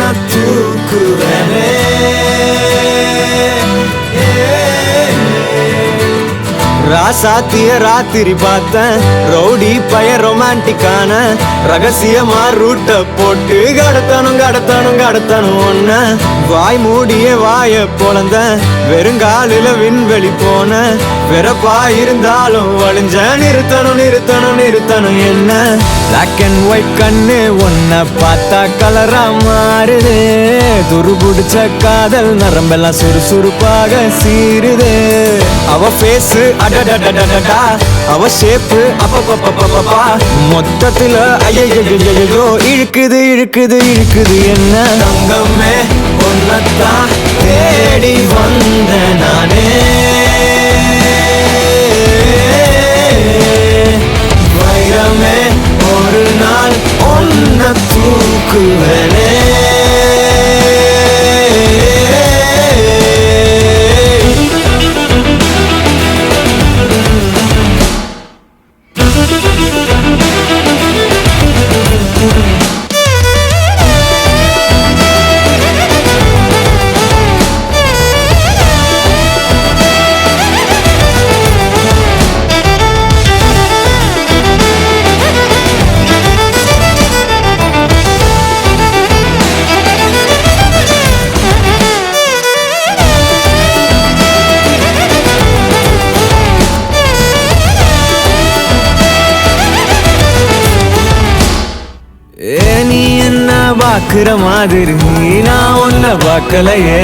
ஒன்ன தூக்குவனே ராசாத்திய ராத்திரி பார்த்தேன் ரவுடி பய ரொமான்டிக்கான ரகசியமா ரூட்ட போட்டு கடத்தணும் ஒன்ன வாய் மூடிய வாய பொழந்த வெறுங்காலில விண்வெளி போன வெறப்பா இருந்தாலும் வழிஞ்ச நிறுத்தணும் என்ன பிளாக் அண்ட் ஒயிட் கண்ணு ஒன்ன பார்த்தா கலரா மாறுது துருபுடிச்ச காதல் நரம்பெல்லாம் சுறுசுறுப்பாக சீருது அவ ஃபேஸ் அடடடடடடா அவ ஷேப்பு அப்பப்பப்பப்பப்பா மொத்தத்துல ஐயோ இழுக்குது என்ன தங்கமே ஒன்னத்தான் தேடி வந்த நானே வைரமே ஒரு நாள் ஒன்ன தூக்குவனே நீ என்ன பாக்குற மாதிரி நான் ஒன்ன பார்க்கலையே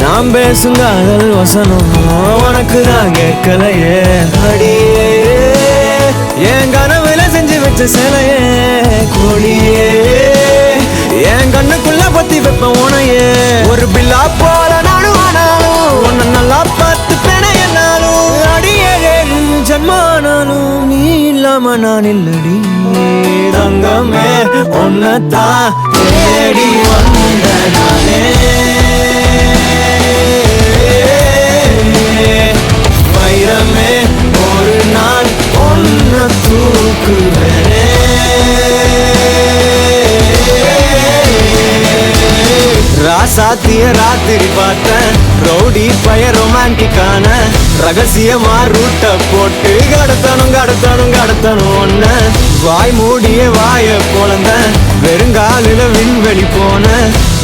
நான் பேசும் காதல் வசனம் உனக்கு நான் கேட்கலையே அடியே என் கனவுல செஞ்சு வச்ச சிலையே கொடியே என் கண்ணுக்குள்ள பத்தி வைப்ப உனையே ஒரு பில்லா போல நானும் ஆனாலும் உன்னை நல்லா பார்த்து பெண என்னாலும் அடியே ஜன்மானாலும் நீ இல்லாம நான் இல்லடி தங்கமே ஒன்னத்தான் தேடி வந்த நானே வைரமே ஒரு நாள் ஒன்ன தூக்குவனே ராசாத்திய ராத்திரி பார்த்தேன் ரவுடி பய ரொமான்டிக்கான ரகசியமா ரூட்ட போட்டு கடத்தணும் ஒன்ன வாய் மூடிய வாய பொழந்த வெறுங்காலில விண்வெளி போன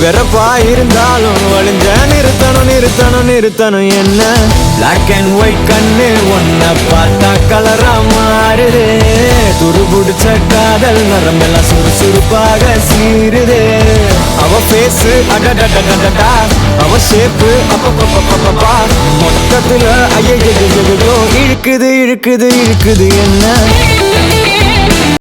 வெறப்பா இருந்தாலும் வழிஞ்ச நிறுத்தணும் என்ன பிளாக் அண்ட் ஒயிட் கண்ணு ஒன்ன பார்த்தா கலரா மாறுது துருபுடிச்ச காதல் நரம்பெல்லாம் சுறுசுறுப்பாக சீருது அவ ஃபேஸ் அடடடடடா அவ ஷேப்பு அப்பப்பப்பப்பப்பா மொத்தத்துல ஐயோ இழுக்குது என்ன